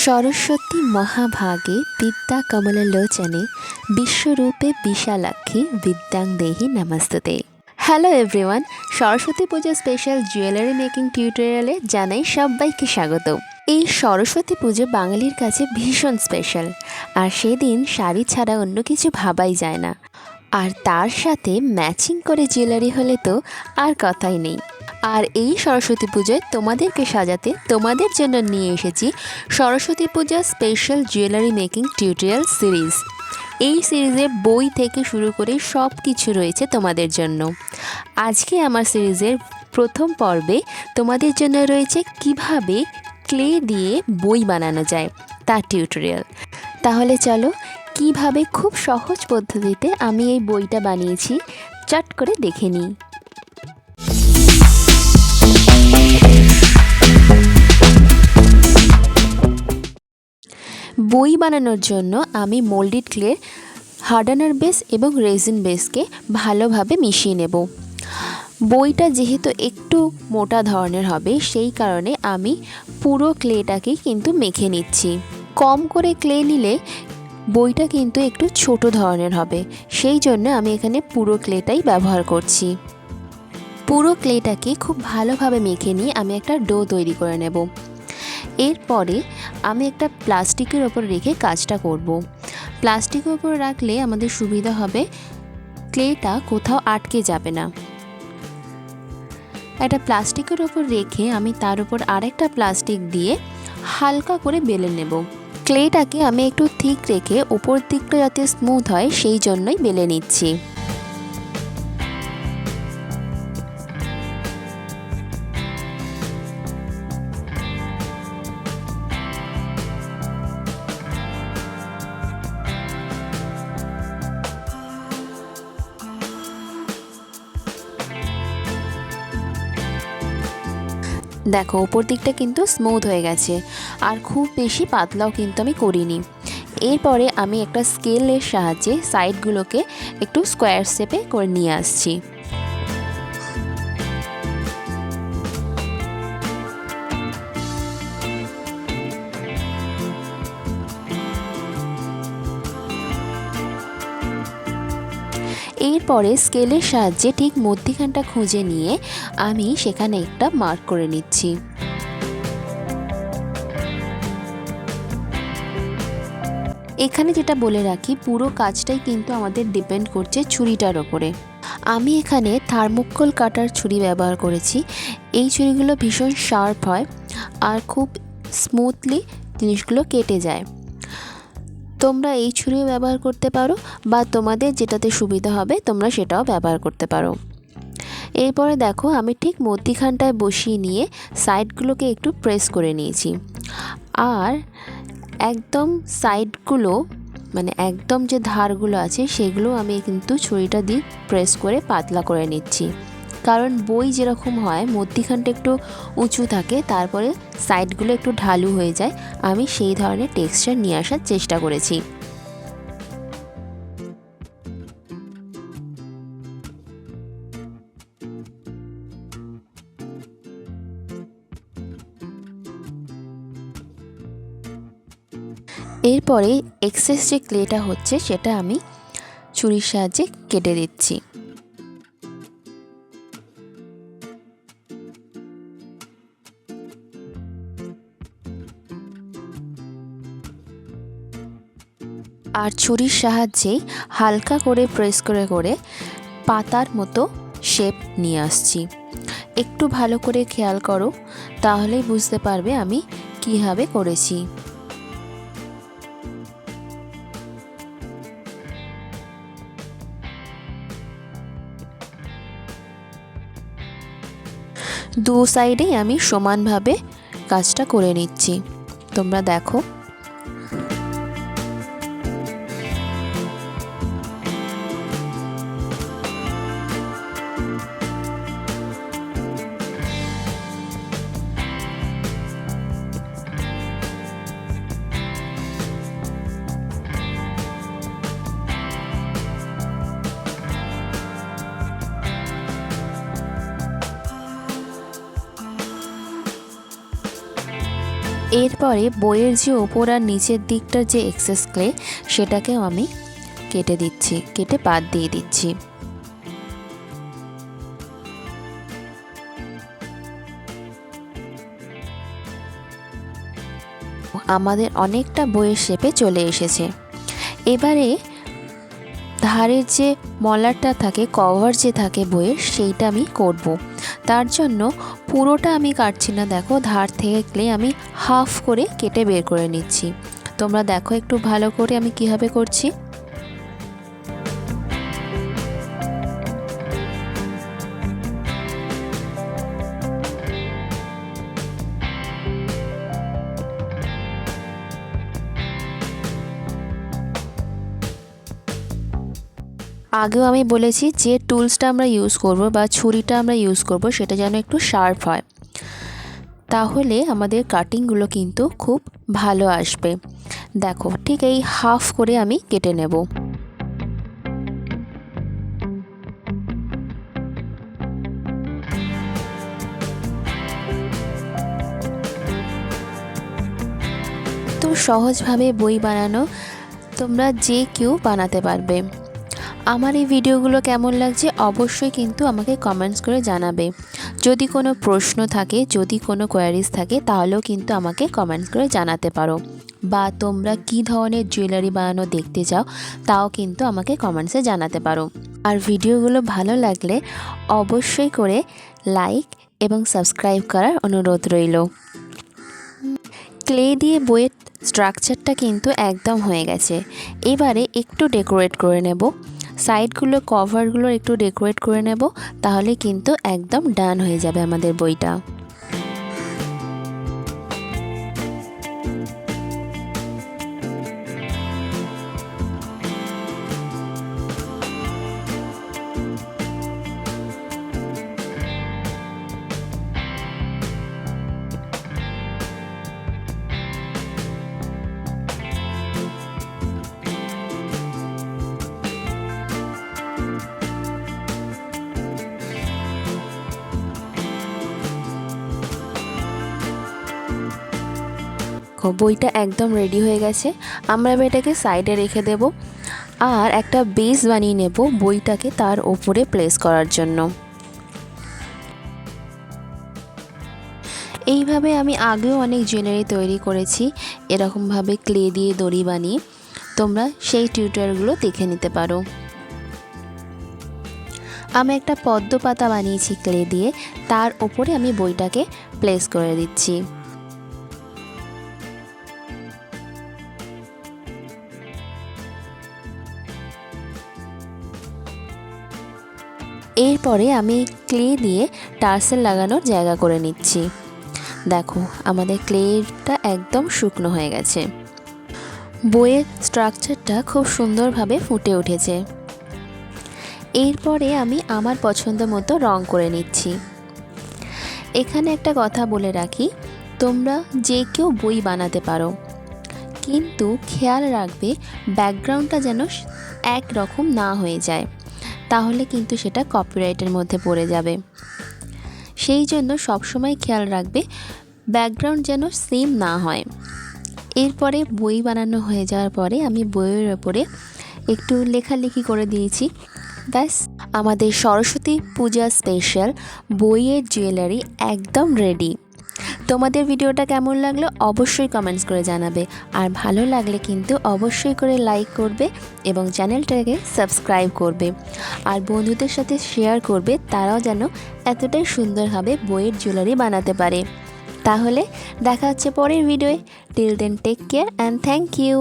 সরস্বতী মহাভাগে বিদ্যা কমললোচনে বিশ্বরূপে বিশালাক্ষী বিদ্যাং দেহি নমস্তুতে। হ্যালো এভরিওয়ান, সরস্বতী পুজো স্পেশাল জুয়েলারি মেকিং টিউটোরিয়ালে জানাই সবাইকে স্বাগত। এই সরস্বতী পুজো বাঙালির কাছে ভীষণ স্পেশাল, আর সেদিন শাড়ি ছাড়া অন্য কিছু ভাবাই যায় না। আর তার সাথে ম্যাচিং করে জুয়েলারি হলে তো আর কথাই নেই। আর এই সরস্বতী পুজোয় তোমাদেরকে সাজাতে তোমাদের জন্য নিয়ে এসেছি Saraswati Puja special jewellery making tutorial series. এই সিরিজে বই থেকে শুরু করে সব কিছু রয়েছে তোমাদের জন্য। আজকে আমার সিরিজের প্রথম পর্বে তোমাদের জন্য রয়েছে কিভাবে ক্লে দিয়ে বই বানানো যায় তার টিউটোরিয়াল। তাহলে চলো, কিভাবে খুব সহজ পদ্ধতিতে আমি এই বইটা বানিয়েছি চট করে দেখে নিই। বই বানানোর জন্য আমি মোল্ডেড ক্লে, হার্ডেনার বেস এবং রেজিন বেসকে ভালোভাবে মিশিয়ে নেব। বইটা যেহেতু একটু মোটা ধরনের হবে, সেই কারণে আমি পুরো ক্লেটাকেই কিন্তু মেখে নিচ্ছি। কম করে ক্লে নিলে বইটা কিন্তু একটু ছোট ধরনের হবে, সেই জন্য আমি এখানে পুরো ক্লেটাই ব্যবহার করছি। পুরো ক্লেটাকে খুব ভালোভাবে মেখে নিয়ে আমি একটা ডো তৈরি করে নেব। এরপরে আমি একটা প্লাস্টিকের ওপর রেখে কাজটা করব। প্লাস্টিকের ওপর রাখলে আমাদের সুবিধা হবে, ক্লেটা কোথাও আটকে যাবে না। একটা প্লাস্টিকের ওপর রেখে আমি তার উপর আরেকটা প্লাস্টিক দিয়ে হালকা করে বেলে নেব। ক্লেটাকে আমি একটু ঠিক রেখে উপর দিকটা যাতে স্মুথ হয় সেই জন্যই বেলে নিচ্ছি। দেখো, উপর দিকটা কিন্তু স্মুথ হয়ে গেছে, আর খুব বেশি পাতলাও কিন্তু আমি করিনি। এরপরে আমি একটা স্কেলের সাহায্যে সাইডগুলোকে একটু স্কোয়ার শেপে করে নিয়ে আসছি। এরপরে স্কেলের সাহায্যে ঠিক মধ্যিখানটা খুঁজে নিয়ে আমি সেখানে একটা মার্ক করে নিচ্ছি। এখানে যেটা বলে রাখি, পুরো কাজটাই কিন্তু আমাদের ডিপেন্ড করছে ছুরিটার ওপরে। আমি এখানে থার্মোকল কাটার ছুরি ব্যবহার করেছি। এই ছুরিগুলো ভীষণ শার্প হয় আর খুব স্মুথলি জিনিসগুলো কেটে যায়। তোমরা এই ছুরিও ব্যবহার করতে পারো, বা তোমাদের যেটাতে সুবিধা হবে তোমরা সেটাও ব্যবহার করতে পারো। এরপরে দেখো, আমি ঠিক মধ্যিখানটায় বসিয়ে নিয়ে সাইডগুলোকে একটু প্রেস করে নিয়েছি। আর একদম সাইডগুলো, মানে একদম যে ধারগুলো আছে সেগুলো আমি কিন্তু ছুরিটা দিয়ে প্রেস করে পাতলা করে নিচ্ছি। কারণ বই যেরকম হয় মধ্যিখানটা একটু উঁচু থাকে, তারপরে সাইডগুলো একটু ঢালু হয়ে যায়, আমি সেই ধরনের টেক্সচার নিয়ে আসার চেষ্টা করেছি। এরপরে এক্সেস যে ক্লেটা হচ্ছে সেটা আমি ছুরির সাহায্যে কেটে দিচ্ছি। আর ছুরির সাহায্যেই হালকা করে প্রেস করে করে পাতার মতো শেপ নিয়ে আসছি। একটু ভালো করে খেয়াল করো, তাহলেই বুঝতে পারবে আমি কীভাবে করেছি। দু সাইডেই আমি সমানভাবে কাজটা করে নিচ্ছি, তোমরা দেখো। এরপরে বইয়ের যে ওপর আর নিচের দিকটার যে এক্সেস ক্লে সেটাকেও আমি কেটে দিচ্ছি, কেটে বাদ দিয়ে দিচ্ছি। আমাদের অনেকটা বইয়ের শেপে চলে এসেছে। এবারে ধারের যে মলারটা থাকে, কভার যে থাকে বইয়ের, সেইটা আমি করব। তার জন্য পুরোটা আমি কাটছি না, দেখো ধার থেকে ক্লে আমি হাফ করে কেটে বের করে নিচ্ছি। তোমরা দেখো একটু ভালো করে আমি কিভাবে করছি। আগেও আমি বলেছি যে টুলসটা আমরা ইউজ করব বা ছুরিটা আমরা ইউজ করব সেটা যেন একটু শার্প হয়, তাহলে আমাদের কাটিংগুলো কিন্তু খুব ভালো আসবে। দেখো ঠিক এই হাফ করে আমি কেটে নেব। তো সহজভাবে বই বানানো তোমরা যে কেউ বানাতে পারবে। আমার এই ভিডিওগুলো কেমন লাগছে অবশ্যই কিন্তু আমাকে কমেন্টস করে জানাবে। যদি কোনো প্রশ্ন থাকে, যদি কোনো কোয়ারিজ থাকে, তাহলেও কিন্তু আমাকে কমেন্টস করে জানাতে পারো। বা তোমরা কী ধরনের জুয়েলারি বানানো দেখতে চাও তাও কিন্তু আমাকে কমেন্টসে জানাতে পারো। আর ভিডিওগুলো ভালো লাগলে অবশ্যই করে লাইক এবং সাবস্ক্রাইব করার অনুরোধ রইল। ক্লে দিয়ে বইয়ের স্ট্রাকচারটা কিন্তু একদম হয়ে গেছে। এবারে একটু ডেকোরেট করে নেব, সাইডগুলো কভারগুলো একটু ডেকোরেট করে নেব, তাহলে কিন্তু একদম ডান হয়ে যাবে আমাদের বইটা। বইটা একদম রেডি হয়ে গেছে। আমরা এবার এটাকে সাইডে রেখে দেব আর একটা বেস বানিয়ে নেব বইটাকে তার ওপরে প্লেস করার জন্য। এইভাবে আমি আগেও অনেক জুয়েলারি তৈরি করেছি এরকমভাবে ক্লে দিয়ে দড়ি বানিয়ে, তোমরা সেই টিউটোরিয়ালগুলো দেখে নিতে পারো। আমি একটা পদ্ম পাতা বানিয়েছি ক্লে দিয়ে, তার ওপরে আমি বইটাকে প্লেস করে দিচ্ছি। এরপরে আমি ক্লে দিয়ে টার্সেল লাগানোর জায়গা করে নিচ্ছি। দেখো আমাদের ক্লেটা একদম শুকনো হয়ে গেছে। বইয়ের স্ট্রাকচারটা খুব সুন্দরভাবে ফুটে উঠেছে। এরপরে আমি আমার পছন্দ মতো রং করে নিচ্ছি। এখানে একটা কথা বলে রাখি, তোমরা যে কেউ বই বানাতে পারো, কিন্তু খেয়াল রাখবে ব্যাকগ্রাউন্ডটা যেন এক রকম না হয়ে যায়, তাহলে কিন্তু সেটা কপিরাইটের মধ্যে পড়ে যাবে। সেই জন্য সবসময় খেয়াল রাখবে ব্যাকগ্রাউন্ড যেন সেম না হয়। এরপরে বই বানানো হয়ে যাওয়ার পরে আমি বইয়ের ওপরে একটু লেখালেখি করে দিয়েছি। ব্যাস আমাদের সরস্বতী পূজা স্পেশাল বইয়ের জুয়েলারি একদম রেডি। তোমাদের ভিডিওটা কেমন লাগলো অবশ্যই কমেন্টস করে জানাবে, আর ভালো লাগলে কিন্তু অবশ্যই করে লাইক করবে এবং চ্যানেলটাকে সাবস্ক্রাইব করবে, আর বন্ধুদের সাথে শেয়ার করবে, তারাও যেন এতটাই সুন্দরভাবে বইয়ের জুয়েলারি বানাতে পারে। তাহলে দেখা হচ্ছে পরের ভিডিওয়ে। Till then take care and thank you.